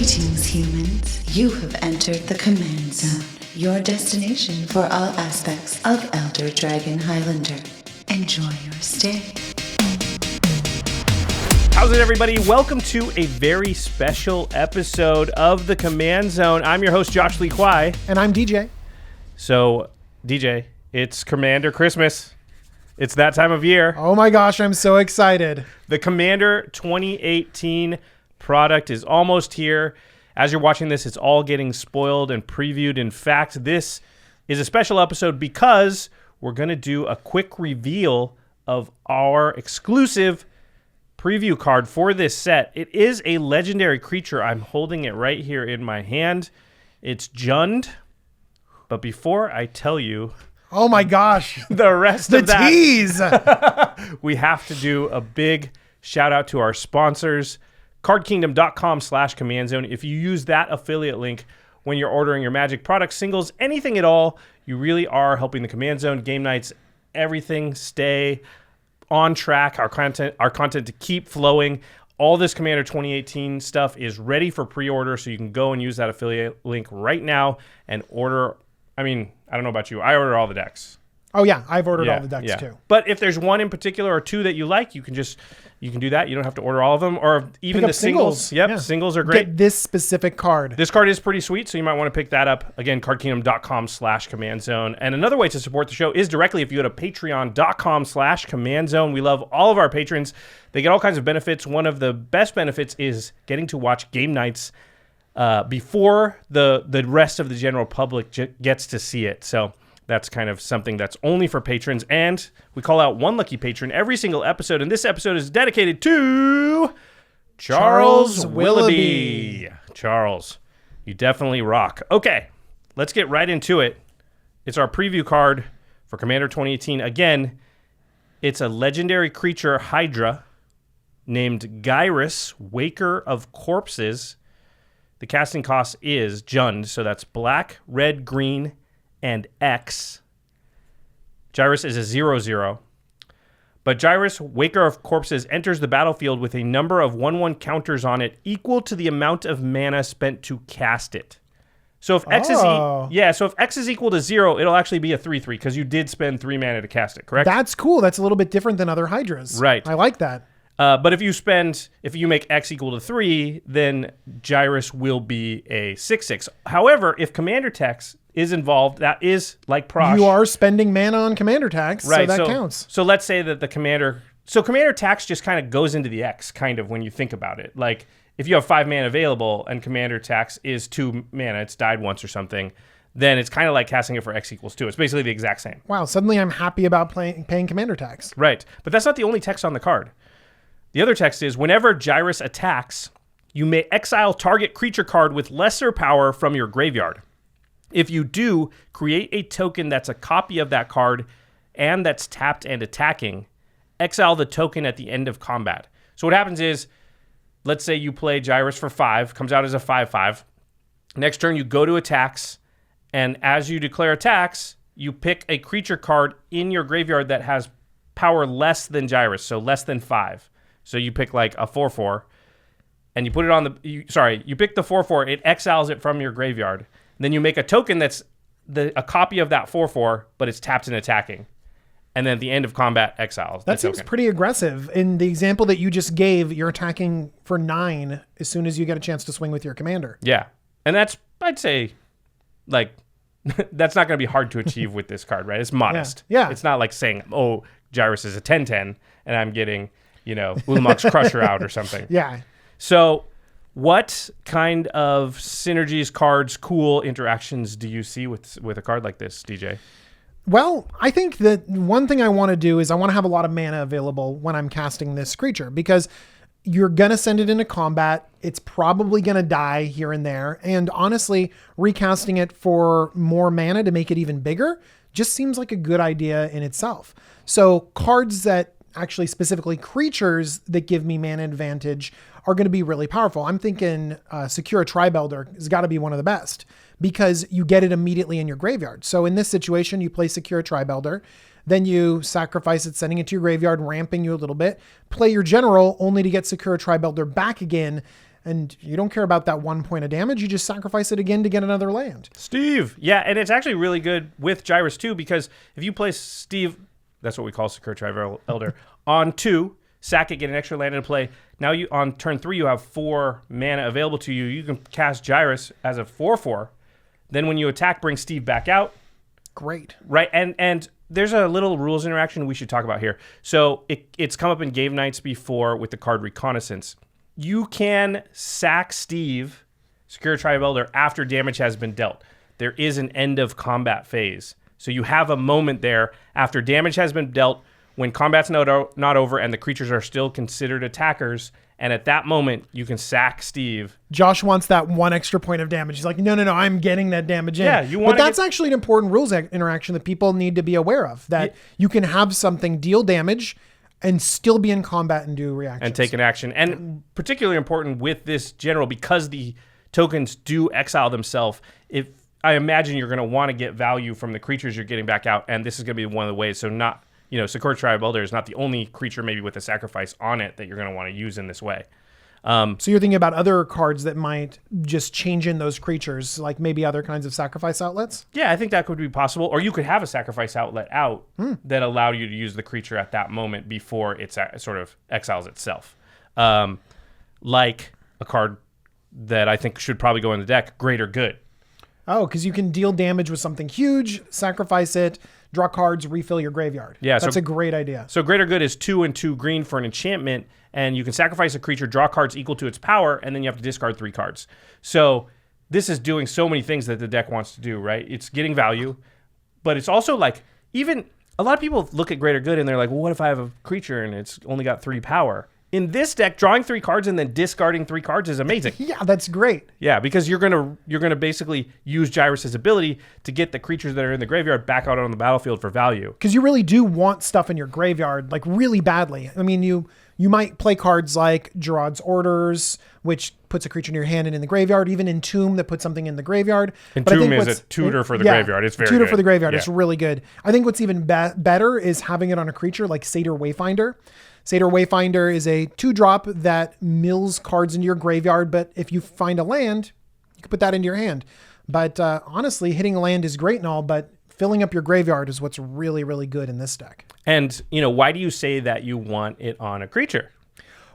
Greetings, humans. You have entered the Command Zone, your destination for all aspects of Elder Dragon Highlander. Enjoy your stay. How's it, everybody? Welcome to a very special episode of the Command Zone. I'm your host, Josh Lee Kwai. And I'm DJ. So, DJ, it's Commander Christmas. It's that time of year. Oh my gosh, I'm so excited. The Commander 2018 product is almost here. As you're watching this, it's all getting spoiled and previewed. In fact, this is a special episode because we're going to do a quick reveal of our exclusive preview card for this set. It is a legendary creature. I'm holding it right here in my hand. It's Jund. But before I tell you... Oh my gosh. The rest of that... tease! We have to do a big shout out to our sponsors, cardkingdom.com/commandzone. If you use that affiliate link when you're ordering your Magic products, singles, anything at all, you really are helping the Command Zone, game nights, everything stay on track, our content to keep flowing. All this Commander 2018 stuff is ready for pre-order, so you can go and use that affiliate link right now and order. I mean, I don't know about you. I order all the decks. Oh yeah, I've ordered all the decks too. But if there's one in particular or two that you like, you can do that. You don't have to order all of them, or even the singles. Yep, yeah. Singles are great. Get this specific card. This card is pretty sweet, so you might want to pick that up. Again, cardkingdom.com/commandzone. And another way to support the show is directly if you go to patreon.com/commandzone. We love all of our patrons. They get all kinds of benefits. One of the best benefits is getting to watch game nights before the rest of the general public gets to see it. So that's kind of something that's only for patrons. And we call out one lucky patron every single episode. And this episode is dedicated to Charles Willoughby. Charles, you definitely rock. Okay, let's get right into it. It's our preview card for Commander 2018. Again, it's a legendary creature, Hydra, named Gyrus, Waker of Corpses. The casting cost is Jund, so that's black, red, green, and X. Gyrus is a 0/0. But Gyrus, Waker of Corpses, enters the battlefield with a number of 1/1 counters on it equal to the amount of mana spent to cast it. So if X is equal to 0, it'll actually be a 3/3 because you did spend 3 mana to cast it, correct? That's cool. That's a little bit different than other Hydras. Right. I like that. But if you make X equal to 3, then Gyrus will be a 6/6. However, if Commander Text is involved, that is like Prosh. You are spending mana on Commander Tax, right, so that counts. So let's say that Commander Tax just kind of goes into the X, kind of, when you think about it. Like, if you have 5 mana available and Commander Tax is 2 mana, it's died once or something, then it's kind of like casting it for X equals 2. It's basically the exact same. Wow, suddenly I'm happy about paying Commander Tax. Right, but that's not the only text on the card. The other text is, whenever Gyrus attacks, you may exile target creature card with lesser power from your graveyard. If you do, create a token that's a copy of that card and that's tapped and attacking. Exile the token at the end of combat. So what happens is, let's say you play Gyrus for 5, comes out as a 5/5. Next turn, you go to attacks, and as you declare attacks, you pick a creature card in your graveyard that has power less than Gyrus, so less than 5. So you pick like a 4/4, and you put it on you pick the 4/4, it exiles it from your graveyard. Then you make a token that's a copy of that 4/4, but it's tapped and attacking. And then at the end of combat, exiles that seems pretty aggressive. In the example that you just gave, you're attacking for 9 as soon as you get a chance to swing with your commander. Yeah. And that's, I'd say, like, that's not going to be hard to achieve with this card, right? It's modest. Yeah. It's not like saying, oh, Gyrus is a 10/10, and I'm getting... Ulamog's Crusher out or something. Yeah. So what kind of synergies, cards, cool interactions do you see with a card like this, DJ? Well, I think that one thing I want to do is I want to have a lot of mana available when I'm casting this creature, because you're going to send it into combat. It's probably going to die here and there. And honestly, recasting it for more mana to make it even bigger just seems like a good idea in itself. So cards that actually specifically creatures that give me mana advantage are going to be really powerful. I'm thinking Secure Tribelder has got to be one of the best because you get it immediately in your graveyard. So in this situation, you play Secure Tribelder, then you sacrifice it, sending it to your graveyard, ramping you a little bit, play your general only to get Secure Tribelder back again, and you don't care about that 1 point of damage. You just sacrifice it again to get another land. Steve. Yeah, and it's actually really good with Gyrus too, because if you place Steve, that's what we call Secure Tribe Elder, on 2, sack it, get an extra land into play. Now you on turn 3, you have 4 mana available to you. You can cast Gyrus as a 4/4. Then when you attack, bring Steve back out. Great. Right, and there's a little rules interaction we should talk about here. So it's come up in Game Nights before with the card Reconnaissance. You can sack Steve, Secure Tribe Elder, after damage has been dealt. There is an end of combat phase. So you have a moment there after damage has been dealt when combat's not over and the creatures are still considered attackers. And at that moment, you can sack Steve. Josh wants that 1 extra point of damage. He's like, no, I'm getting that damage in. Yeah, you want. But that's actually an important rules interaction that people need to be aware of. That you can have something deal damage and still be in combat and do reactions. And take an action. And particularly important with this general, because the tokens do exile themselves, if I imagine you're going to want to get value from the creatures you're getting back out, and this is going to be one of the ways. So not... Secure Tribe Elder is not the only creature maybe with a sacrifice on it that you're going to want to use in this way. So you're thinking about other cards that might just change in those creatures, like maybe other kinds of sacrifice outlets? Yeah, I think that could be possible. Or you could have a sacrifice outlet out that allowed you to use the creature at that moment before it sort of exiles itself. Like a card that I think should probably go in the deck, Greater Good. Oh, because you can deal damage with something huge, sacrifice it, draw cards, refill your graveyard. Yeah, that's a great idea. So Greater Good is 2 and 2 green for an enchantment, and you can sacrifice a creature, draw cards equal to its power, and then you have to discard 3 cards. So this is doing so many things that the deck wants to do, right? It's getting value, but it's also like, even a lot of people look at Greater Good and they're like, well, what if I have a creature and it's only got 3 power? In this deck, drawing 3 cards and then discarding 3 cards is amazing. Yeah, that's great. Yeah, because you're gonna basically use Gyrus' ability to get the creatures that are in the graveyard back out on the battlefield for value. Because you really do want stuff in your graveyard, like really badly. I mean, you might play cards like Gerard's Orders, which puts a creature in your hand and in the graveyard, even Entomb that puts something in the graveyard. Entomb is a tutor for the graveyard. It's very tutor good. for the graveyard. Yeah. It's really good. I think what's even better is having it on a creature like Satyr Wayfinder. Satyr Wayfinder is a 2-drop that mills cards into your graveyard, but if you find a land, you can put that into your hand. But honestly, hitting a land is great and all, but filling up your graveyard is what's really, really good in this deck. And, why do you say that you want it on a creature?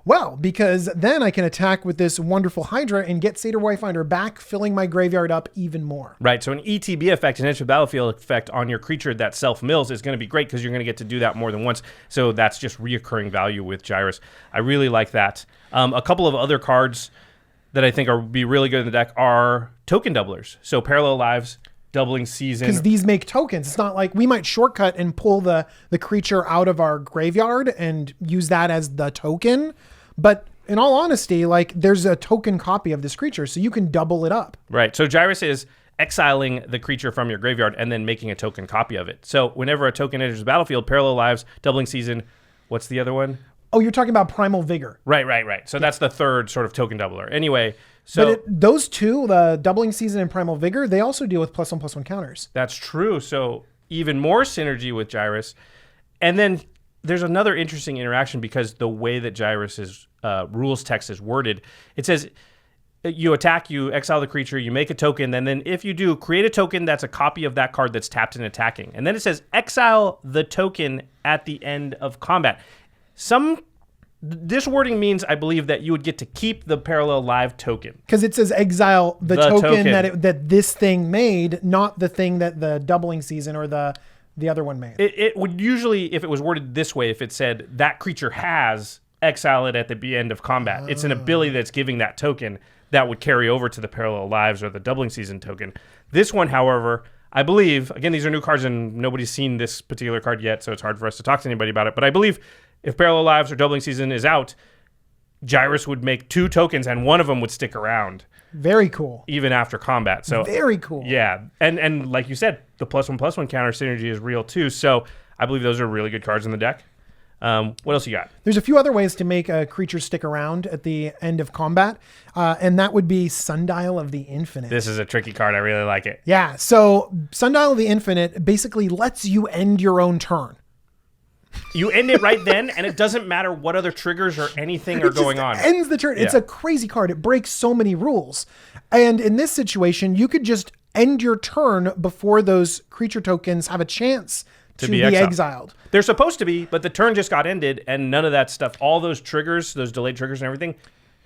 Well, because then I can attack with this wonderful Hydra and get Satyr Wayfinder back, filling my graveyard up even more. Right, so an ETB effect, an Edge of Battlefield effect on your creature that self-mills is going to be great because you're going to get to do that more than once. So that's just reoccurring value with Gyrus. I really like that. A couple of other cards that I think be really good in the deck are token doublers. So Parallel Lives, Doubling Season. Because these make tokens. It's not like we might shortcut and pull the creature out of our graveyard and use that as the token. But in all honesty, like there's a token copy of this creature, so you can double it up. Right. So Gyrus is exiling the creature from your graveyard and then making a token copy of it. So whenever a token enters the battlefield, Parallel Lives, Doubling Season, what's the other one? Oh, you're talking about Primal Vigor. Right. So that's the third sort of token doubler. Anyway, so... But those two, the Doubling Season and Primal Vigor, they also deal with +1/+1 counters. That's true. So even more synergy with Gyrus. And then there's another interesting interaction because the way that Gyrus' rules text is worded, it says you attack, you exile the creature, you make a token, and then if you do, create a token that's a copy of that card that's tapped and attacking. And then it says exile the token at the end of combat. This wording means, I believe, that you would get to keep the Parallel Live token. Because it says exile the token. that this thing made, not the thing that the Doubling Season or the other one made. It would usually, if it was worded this way, if it said that creature has, exile it at the end of combat. It's an ability that's giving that token that would carry over to the Parallel Lives or the Doubling Season token. This one, however, I believe, again, these are new cards and nobody's seen this particular card yet, so it's hard for us to talk to anybody about it, but I believe if Parallel Lives or Doubling Season is out, Gyrus would make 2 tokens and one of them would stick around. Very cool. Even after combat. So very cool. Yeah. And like you said, the +1/+1 counter synergy is real too. So I believe those are really good cards in the deck. What else you got? There's a few other ways to make a creature stick around at the end of combat, and that would be Sundial of the Infinite. This is a tricky card. I really like it. Yeah, so Sundial of the Infinite basically lets you end your own turn. You end it right then, and it doesn't matter what other triggers or anything are going on. Ends the turn. Yeah. It's a crazy card. It breaks so many rules. And in this situation, you could just end your turn before those creature tokens have a chance to be exiled. They're supposed to be, but the turn just got ended, and none of that stuff, all those triggers, those delayed triggers and everything,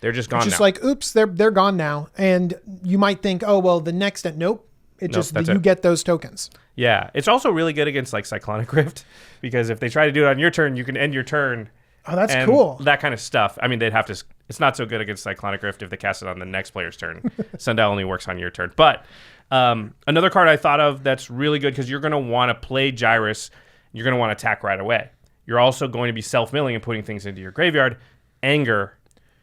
they're just gone now. Just like, oops, they're gone now. And you might think, oh, well, the next, nope. You get those tokens. Yeah. It's also really good against like Cyclonic Rift, because if they try to do it on your turn, you can end your turn. Oh, that's cool. That kind of stuff. I mean, they'd have to, it's not so good against Cyclonic Rift if they cast it on the next player's turn. Sundial only works on your turn. But another card I thought of that's really good, because you're going to want to play Gyrus. You're going to want to attack right away. You're also going to be self-milling and putting things into your graveyard. Anger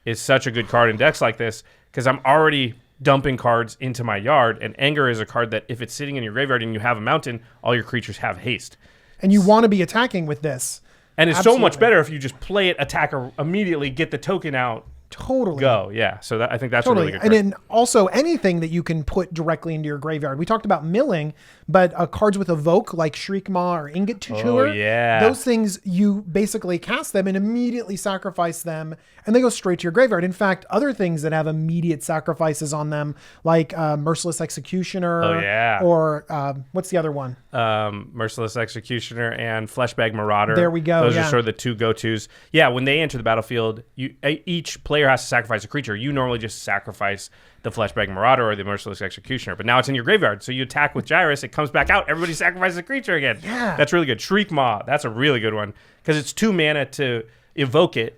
is such a good card in decks like this, because I'm already dumping cards into my yard, and Anger is a card that if it's sitting in your graveyard and you have a mountain, all your creatures have haste. And you want to be attacking with this. And it's so much better if you just play it, attack immediately, get the token out. Totally. Go, yeah. So I think that's a really good card. And then also anything that you can put directly into your graveyard. We talked about milling, but cards with Evoke, like Shriekmaw or Ingot Chewer, those things, you basically cast them and immediately sacrifice them, and they go straight to your graveyard. In fact, other things that have immediate sacrifices on them, like Merciless Executioner, or what's the other one? Merciless Executioner and Fleshbag Marauder. There we go. Those are sort of the two go-tos. Yeah, when they enter the battlefield, each player has to sacrifice a creature. You normally just sacrifice the Fleshbag Marauder or the Merciless Executioner, but now it's in your graveyard. So you attack with Gyrus, it comes back out, everybody sacrifices a creature again. Yeah. That's really good. Shriekmaw, that's a really good one, because it's 2 mana to evoke it.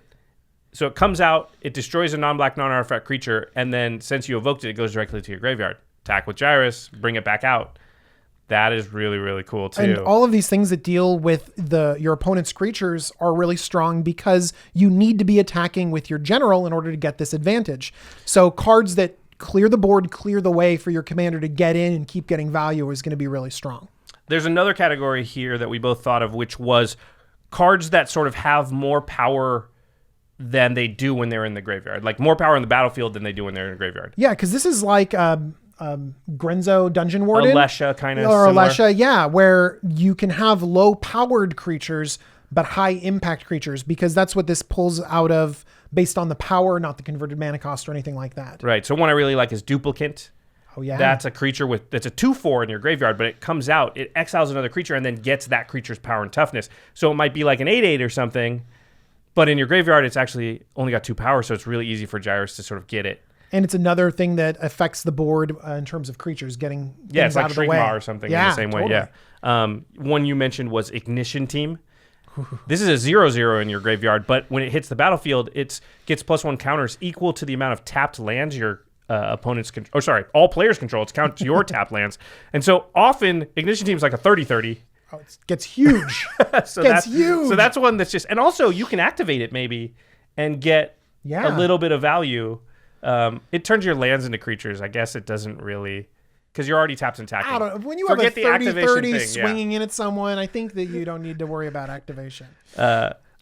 So it comes out, it destroys a non-black, non-artifact creature, and then since you evoked it, it goes directly to your graveyard. Attack with Gyrus, bring it back out. That is really, really cool too. And all of these things that deal with your opponent's creatures are really strong, because you need to be attacking with your general in order to get this advantage. So cards that clear the board, clear the way for your commander to get in and keep getting value is going to be really strong. There's another category here that we both thought of, which was cards that sort of have more power than they do when they're in the graveyard. Like more power in the battlefield than they do when they're in the graveyard. Yeah, because this is like Grenzo Dungeon Warden. Alesha kind of Or similar. Alesha, yeah, where you can have low-powered creatures but high-impact creatures, because that's what this pulls out of based on the power, not the converted mana cost or anything like that. Right, so one I really like is Duplicant. Oh, yeah. That's a creature that's a 2/4 in your graveyard, but it comes out, it exiles another creature, and then gets that creature's power and toughness. So it might be like an 8/8 or something, but in your graveyard, it's actually only got 2 power, so it's really easy for Gyrus to sort of get it. And it's another thing that affects the board in terms of creatures getting things out of the way. Yeah, it's like Shriekmaw or something in the same way, yeah. One you mentioned was Ignition Team. This is a 0/0 in your graveyard, but when it hits the battlefield, it gets +1 counters equal to the amount of tapped lands your opponents all players control. It's counts your tapped lands. And so often, Ignition Team is like a 30/30. Oh, it gets huge. Huge. So that's one that's just, and also you can activate it maybe and get a little bit of value. It turns your lands into creatures. I guess it doesn't really, because you're already tapped and attacking. I don't know. When you have a 30/30 swinging in at someone, I think that you don't need to worry about activation.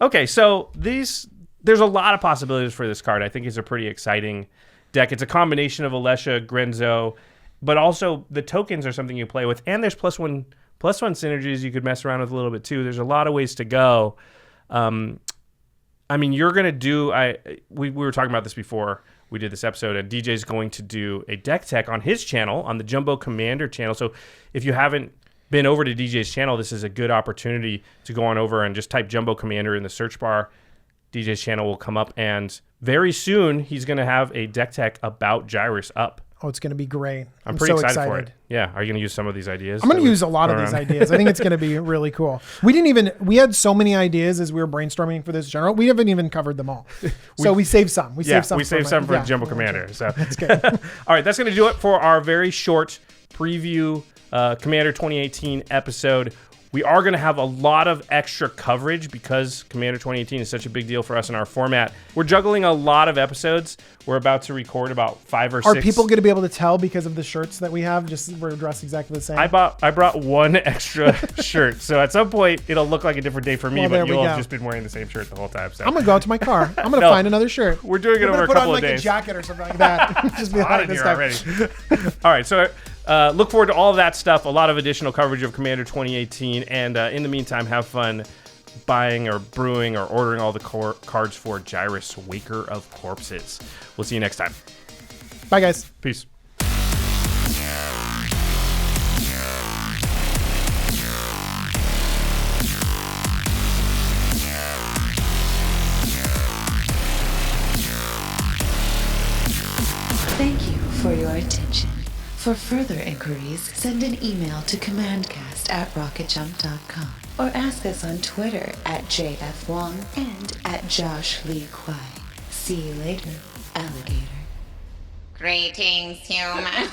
Okay, so there's a lot of possibilities for this card. I think it's a pretty exciting deck. It's a combination of Alesha, Grenzo, but also the tokens are something you play with, and there's +1 synergies you could mess around with a little bit too. There's a lot of ways to go. I mean, you're gonna do. We were talking about this before we did this episode, and DJ's going to do a deck tech on his channel, on the Jumbo Commander channel. So if you haven't been over to DJ's channel, this is a good opportunity to go on over and just type Jumbo Commander in the search bar. DJ's channel will come up, and very soon he's going to have a deck tech about Gyrus up. Oh, it's going to be great. I'm pretty excited for it. Yeah. Are you going to use some of these ideas? I'm going to use a lot of these ideas. I think it's going to be really cool. We had so many ideas as we were brainstorming for this general. We haven't even covered them all. So we saved some. We saved some for Jumbo Commander. So that's good. All right. That's going to do it for our very short preview Commander 2018 episode. We are going to have a lot of extra coverage because Commander 2018 is such a big deal for us in our format. We're juggling a lot of episodes. We're about to record about 5 or 6. Are people going to be able to tell because of the shirts that we have? Just we're dressed exactly the same. I brought one extra shirt, so at some point it'll look like a different day for me, but you'll have just been wearing the same shirt the whole time. So I'm going to go out to my car. I'm going to find another shirt. We're doing it over a couple of days. Put on like a jacket or something like that. Just be hot this time. Already. All right, so look forward to all of that stuff. A lot of additional coverage of Commander 2018, and in the meantime, have fun buying or brewing or ordering all the cards for Gyrus, Waker of Corpses. We'll see you next time. Bye, guys. Peace. Thank you for your attention. For further inquiries, send an email to commandcast@rocketjump.com or ask us on Twitter @JFWong and @Lee Kwai. See you later, alligator. Greetings, humans.